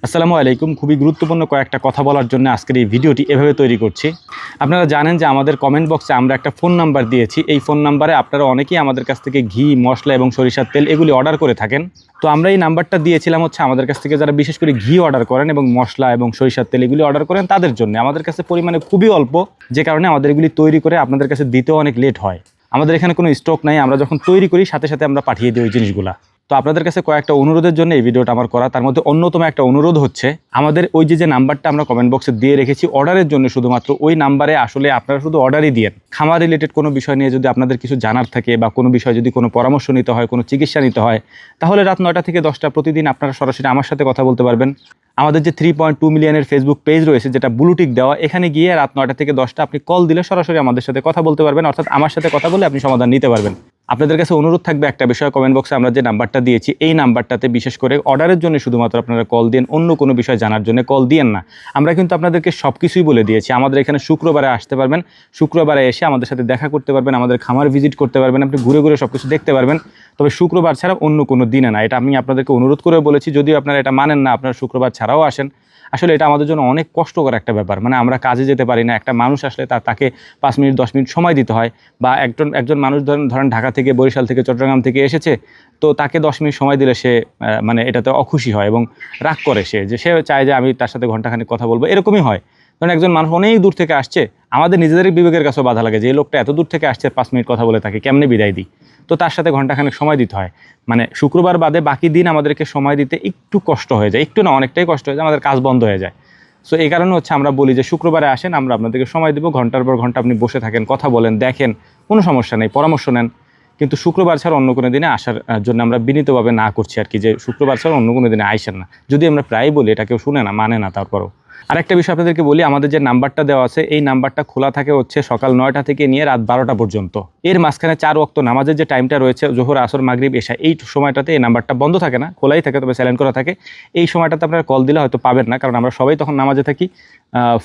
আসসালামু আলাইকুম। খুবই গুরুত্বপূর্ণ কয়েকটা কথা বলার জন্য আজকের এই ভিডিওটি এভাবে তৈরি করছি। আপনারা জানেন যে আমাদের কমেন্ট বক্সে আমরা একটা ফোন নাম্বার দিয়েছি। এই ফোন নাম্বারে আপনারা অনেকেই আমাদের কাছ থেকে ঘি, মশলা এবং সরিষার তেল এগুলি অর্ডার করে থাকেন। তো আমরা এই নাম্বারটা দিয়েছিলাম হচ্ছে আমাদের কাছ থেকে যারা বিশেষ করে ঘি অর্ডার করেন এবং মশলা এবং সরিষার তেল এগুলি অর্ডার করেন তাদের জন্য। আমাদের কাছে পরিমাণে খুবই অল্প, যে কারণে আমাদের এগুলি তৈরি করে আপনাদের কাছে দিতেও অনেক লেট হয়। আমাদের এখানে কোনো স্টক নাই, আমরা যখন তৈরি করি সাথে সাথে আমরা পাঠিয়ে দিই ওই জিনিসগুলা। তো আপনাদের কাছে কয়েকটা অনুরোধের জন্য এই ভিডিওটা আমার করা। তার মধ্যে অন্যতম একটা অনুরোধ হচ্ছে, আমাদের ওই যে নাম্বারটা আমরা কমেন্ট বক্সে দিয়ে রেখেছি অর্ডারের জন্য, শুধুমাত্র ওই নাম্বারে আসলে আপনারা শুধু অর্ডারই দিয়েন। খামার রিলেটেড কোনো বিষয় নিয়ে যদি আপনাদের কিছু জানার থাকে বা কোনো বিষয় যদি কোনো পরামর্শ নিতে হয়, কোনো চিকিৎসা নিতে হয়, তাহলে রাত 9টা থেকে 10টা প্রতিদিন আপনারা সরাসরি আমার সাথে কথা বলতে পারবেন। আমাদের যে 3.2 মিলিয়নের ফেসবুক পেজ রয়েছে, যেটা ব্লুটিক দেওয়া, এখানে গিয়ে রাত 9টা থেকে 10টা আপনি কল দিলে সরাসরি আমাদের সাথে কথা বলতে পারবেন, অর্থাৎ আমার সাথে কথা বলে আপনি সমাধান নিতে পারবেন। আপনাদের কাছে অনুরোধ থাকবে একটা বিষয়, কমেন্ট বক্সে আমরা যে নাম্বারটা দিয়েছি এই নাম্বারটাতে বিশেষ করে অর্ডারের জন্য শুধুমাত্র আপনারা কল দিন, অন্য কোনো বিষয় জানার জন্য কল দিয়েন না। আমরা কিন্তু আপনাদেরকে সব কিছুই বলে দিয়েছি। আমাদের এখানে শুক্রবারে আসতে পারবেন, শুক্রবারে এসে আমাদের সাথে দেখা করতে পারবেন, আমাদের খামার ভিজিট করতে পারবেন, আপনি ঘুরে ঘুরে সব কিছু দেখতে পারবেন। তবে শুক্রবার ছাড়া অন্য কোনো দিনে না, এটা আমি আপনাদেরকে অনুরোধ করে বলেছি। যদিও আপনারা এটা মানেন না, আপনারা শুক্রবার ছাড়াও আসেন, আসলে এটা আমাদের জন্য অনেক কষ্টকর একটা ব্যাপার। মানে আমরা কাজে যেতে পারি না, একটা মানুষ আসলে তাকে 5 মিনিট 10 মিনিট সময় দিতে হয়। বা একজন মানুষ ধরেন ঢাকা থেকে, বরিশাল থেকে, চট্টগ্রাম থেকে এসেছে, তো তাকে 10 মিনিট সময় দিলে সে মানে এটাতে অখুশি হয় এবং রাগ করে, সে চায় যে আমি তার সাথে ঘন্টাখানেক কথা বলবো, এরকমই হয়। কারণ একজন মানুষ অনেক দূর থেকে আসছে, আমাদের নিজেদের বিবেকের কাছেও বাধা লাগে যে এই লোকটা এত দূর থেকে আসছে, 5 মিনিট কথা বলে তাকে কেমনে বিদায় দিই। তো তার সাথে ঘন্টাখানেক সময় দিতে হয়। মানে শুক্রবার বাদে বাকি দিন আমাদেরকে সময় দিতে একটু কষ্ট হয়ে যায়, একটু না অনেকটাই কষ্ট হয়ে যায়, আমাদের কাজ বন্ধ হয়ে যায়। সো এই কারণে হচ্ছে আমরা বলি যে শুক্রবারে আসেন, আমরা আপনাদেরকে সময় দেবো, ঘন্টার পর ঘন্টা আপনি বসে থাকেন, কথা বলেন, দেখেন, কোনো সমস্যা নেই, পরামর্শ নেন। কিন্তু শুক্রবার ছাড়া অন্য কোনো দিনে আসার জন্য আমরা বিনীতভাবে না করছি আর কি, যে শুক্রবার ছাড়া অন্য কোনো দিনে আইসেন না। যদি আমরা প্রায় বলি, এটা কেউ শুনে না, মানে না। তারপরও আরেকটা বিষয় আপনাদেরকে বলি, আমাদের যে নাম্বারটা দেওয়া আছে এই নাম্বারটা খোলা থাকে হচ্ছে সকাল 9টা থেকে নিয়ে রাত 12টা পর্যন্ত। এর মাঝখানে 4 ওয়াক্ত নামাজের যে টাইমটা রয়েছে, জোহর, আসর, মাগরিব, এশা, এই সময়টাতে এই নাম্বারটা বন্ধ থাকে না, খোলাই থাকে, তবে সাইলেন্ট করা থাকে। এই সময়টাতে আপনারা কল দিলে হয়তো পাবেন না, কারণ আমরা সবাই তখন নামাজে থাকি,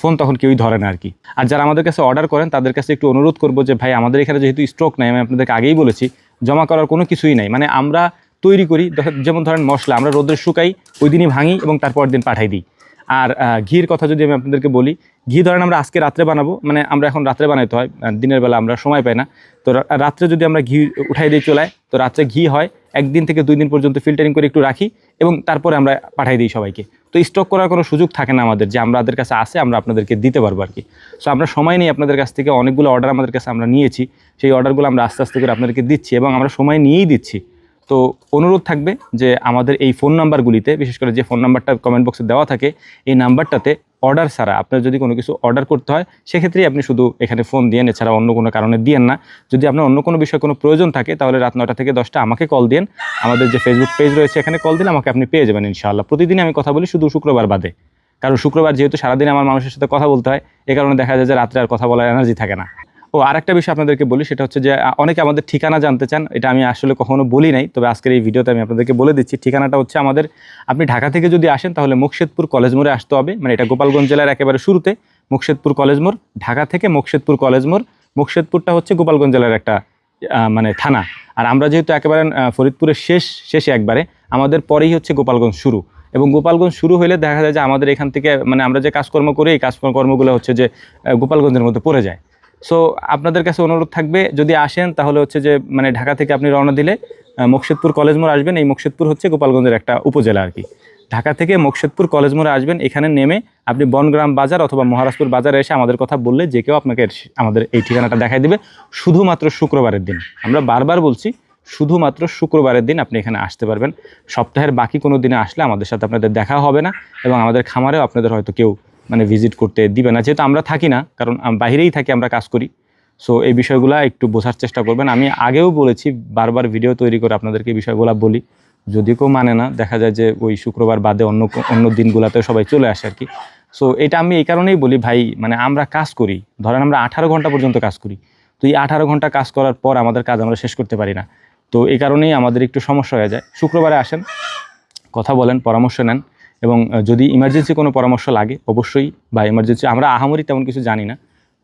ফোন তখন কেউই ধরে না আর কি। আর যারা আমাদের কাছে অর্ডার করেন তাদের কাছে একটু অনুরোধ করবো যে ভাই, আমাদের এখানে যেহেতু স্টক নাই, আমি আপনাদেরকে আগেই বলেছি, জমা করার কোনো কিছুই নাই। মানে আমরা তৈরি করি, যেমন ধরেন মশলা আমরা রোদ্রে শুকাই, ওই দিনই ভাঙি এবং তারপর দিন পাঠাই দিই। আর ঘির কথা যদি আমি আপনাদেরকে বলি, ঘি ধরেন আমরা আজকে রাত্রে বানাবো, মানে আমরা এখন রাত্রে বানাইতে হয়, দিনের বেলা আমরা সময় পাই না। তো রাত্রে যদি আমরা ঘি উঠাই দিই চুলায়, তো রাত্রে ঘি হয় 1 দিন থেকে 2 দিন পর্যন্ত ফিল্টারিং করে একটু রাখি এবং তারপরে আমরা পাঠাই দিই সবাইকে। তো স্টক করার কোনো সুযোগ থাকে না আমাদের, যে আমাদের কাছে আসে আমরা আপনাদেরকে দিতে পারবো আর কি। সো আমরা সময় নিয়ে আপনাদের কাছ থেকে অনেকগুলো অর্ডার আমাদের কাছে আমরা নিয়েছি, সেই অর্ডারগুলো আমরা আস্তে আস্তে করে আপনাদেরকে দিচ্ছি এবং আমরা সময় নিয়েই দিচ্ছি। তো অনুরোধ থাকবে যে আমাদের এই ফোন নাম্বারগুলিতে, বিশেষ করে যে ফোন নাম্বারটা কমেন্ট বক্সে দেওয়া থাকে, এই নাম্বারটাতে অর্ডার ছাড়া আপনার যদি কোনো কিছু অর্ডার করতে হয়, সেক্ষেত্রেই আপনি শুধু এখানে ফোন দিয়েন, এছাড়া অন্য কোনো কারণে দিয়েন না। যদি আপনার অন্য কোনো বিষয়ে কোনো প্রয়োজন থাকে, তাহলে রাত 9টা থেকে 10টা আমাকে কল দিন। আমাদের যে ফেসবুক পেজ রয়েছে এখানে কল দিলে আমাকে আপনি পেয়ে যাবেন ইনশাআল্লাহ। প্রতিদিনই আমি কথা বলি, শুধু শুক্রবার বাদে, কারণ শুক্রবার যেহেতু সারাদিন আমার মানুষের সাথে কথা বলতে হয়, এ কারণে দেখা যায় যে রাত্রে আর কথা বলার এনার্জি থাকে না। ও আরেকটা বিষয় আপনাদেরকে বলি, সেটা হচ্ছে যে অনেকে আমাদের ঠিকানা জানতে চান। এটা আমি আসলে কখনো বলি নাই, তবে আজকের এই ভিডিওতে আমি আপনাদেরকে বলে দিচ্ছি। ঠিকানাটা হচ্ছে আমাদের, আপনি ঢাকা থেকে যদি আসেন তাহলে মুকশেদপুর কলেজ মোড়ে আসতে হবে। মানে এটা গোপালগঞ্জ জেলার একেবারে শুরুতে মুকশেদপুর কলেজ মোড়। ঢাকা থেকে মুকশেদপুর কলেজ মোড়, মুকশেদপুরটা হচ্ছে গোপালগঞ্জ জেলার একটা মানে থানা। আর আমরা যেহেতু একেবারে ফরিদপুরের শেষে একবারে, আমাদের পরেই হচ্ছে গোপালগঞ্জ শুরু। এবং গোপালগঞ্জ শুরু হলে দেখা যায় যে আমাদের এখান থেকে মানে আমরা যে কাজকর্ম করি, এই কাজকর্মগুলো হচ্ছে যে গোপালগঞ্জের মধ্যে পড়ে যায়। সো আপনাদের কাছে অনুরোধ থাকবে, যদি আসেন তাহলে হচ্ছে যে মানে ঢাকা থেকে আপনি রওনা দিলে মুকশেদপুর কলেজ মোড় আসবেন। এই মুকশেদপুর হচ্ছে গোপালগঞ্জের একটা উপজেলা আর কি। ঢাকা থেকে মুকশেদপুর কলেজ মোড়ে আসবেন, এখানে নেমে আপনি বনগ্রাম বাজার অথবা মহারাজপুর বাজারে এসে আমাদের কথা বললে যে কেউ আপনাকে আমাদের এই ঠিকানাটা দেখাই দিবে। শুধুমাত্র শুক্রবারের দিন, আমরা বারবার বলছি, শুধুমাত্র শুক্রবারের দিন আপনি এখানে আসতে পারবেন। সপ্তাহের বাকি কোনো দিনে আসলে আমাদের সাথে আপনাদের দেখা হবে না এবং আমাদের খামারেও আপনাদের হয়তো কেউ মানে ভিজিট করতে দিবে না, যেহেতু আমরা থাকি না, কারণ বাইরেই থাকি, আমরা কাজ করি। সো এই বিষয়গুলো একটু বোঝার চেষ্টা করবেন। আমি আগেও বলেছি, বারবার ভিডিও তৈরি করে আপনাদেরকে এই বিষয়গুলো বলি, যদি কেউ মানে না, দেখা যায় যে ওই শুক্রবার বাদে অন্য দিনগুলোতে সবাই চলে আসে আর কি। সো এটা আমি এই কারণেই বলি ভাই, মানে আমরা কাজ করি, ধরেন আমরা 18 ঘন্টা পর্যন্ত কাজ করি, তো এই 18 ঘন্টা কাজ করার পর আমাদের কাজ আমরা শেষ করতে পারি না। তো এই কারণেই আমাদের একটু সমস্যা হয়ে যায়। শুক্রবারে আসেন, কথা বলেন, পরামর্শ নেন এবং যদি ইমার্জেন্সি কোনো পরামর্শ লাগে অবশ্যই, বা ইমার্জেন্সি আমরা আহামরি তেমন কিছু জানি না,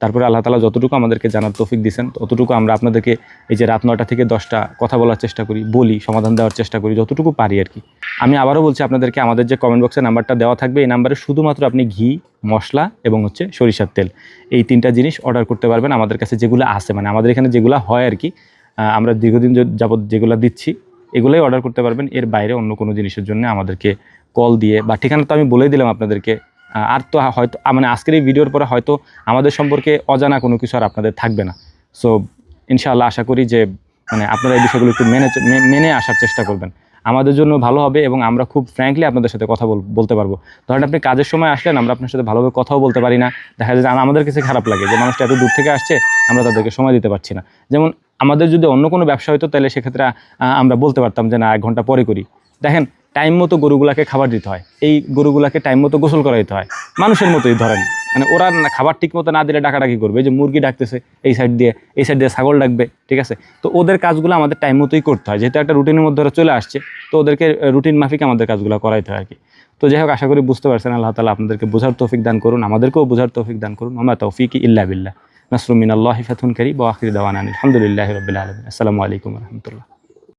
তারপরে আল্লাহ তাআলা যতটুকু আমাদেরকে জানার তৌফিক দিয়েছেন ততটুকু আমরা আপনাদেরকে এই যে রাত 9টা থেকে 10টা কথা বলার চেষ্টা করি, বলি, সমাধান দেওয়ার চেষ্টা করি যতটুকু পারি আর কি। আমি আবারও বলছি আপনাদেরকে, আমাদের যে কমেন্ট বক্সে নাম্বারটা দেওয়া থাকবে এই নাম্বারে শুধুমাত্র আপনি ঘি, মশলা এবং সরিষার তেল, এই 3টা জিনিস অর্ডার করতে পারবেন আমাদের কাছে যেগুলো আছে, মানে আমাদের এখানে যেগুলো হয় আর কি, আমরা দীর্ঘদিন যাবত যেগুলো দিচ্ছি এগুলোই অর্ডার করতে পারবেন। এর বাইরে অন্য কোনো জিনিসের জন্য আমাদেরকে কল দিয়ে বা ঠিকানা তো আমি বলেই দিলাম আপনাদেরকে। আর তো হয়তো মানে আজকের এই ভিডিওর পরে হয়তো আমাদের সম্পর্কে অজানা কোনো কিছু আর আপনাদের থাকবে না। সো ইনশাআল্লাহ আশা করি যে মানে আপনারা এই বিষয়গুলো একটু মেনে আসার চেষ্টা করবেন, আমাদের জন্য ভালো হবে এবং আমরা খুব ফ্র্যাঙ্কলি আপনাদের সাথে কথা বলতে পারবো। ধরেন আপনি কাজের সময় আসলেন, আমরা আপনার সাথে ভালোভাবে কথাও বলতে পারি না, দেখা যায় যে আমাদের কাছে খারাপ লাগে যে মানুষটা এত দূর থেকে আসছে, আমরা তাদেরকে সময় দিতে পারছি না। যেমন আমাদের যদি অন্য কোনো ব্যবসা হতো তাহলে সেক্ষেত্রে আমরা বলতে পারতাম যে না 1 ঘন্টা পরে করি। দেখেন টাইম মতো গরুগুলাকে খাবার দিতে হয়, এই গরুগুলাকে টাইম মতো গোসল করাইতে হয়, মানুষের মতোই ধরেন, মানে ওরা খাবার ঠিক মতো না দিলে ডাকাডাকি করবে, যে মুরগি ডাকতেছে এই সাইড দিয়ে ছাগল ডাকবে, ঠিক আছে। তো ওদের কাজগুলো আমাদের টাইম মতোই করতে হয়, যেহেতু একটা রুটিনের মধ্যে ওরা চলে আসছে, তো ওদেরকে রুটিন মাফিক আমাদের কাজগুলো করাইতে হয় আর কি। তো যাই হোক, আশা করি বুঝতে পারছেন। আল্লাহ তাআলা আপনাদেরকে বোঝার তৌফিক দান করুন, আমাদেরকেও বোঝার তৌফিক দান করুন। ওয়া মা তাওফীকি ইল্লা বিল্লাহ। নাসরুম মিনাল্লাহি ফাতহুন কারীব ওয়া আখিরু দাওয়ানা আলহামদুলিল্লাহি রাব্বিল আলামিন। আসসালামু আলাইকুম ওয়া রাহমাতুল্লাহ।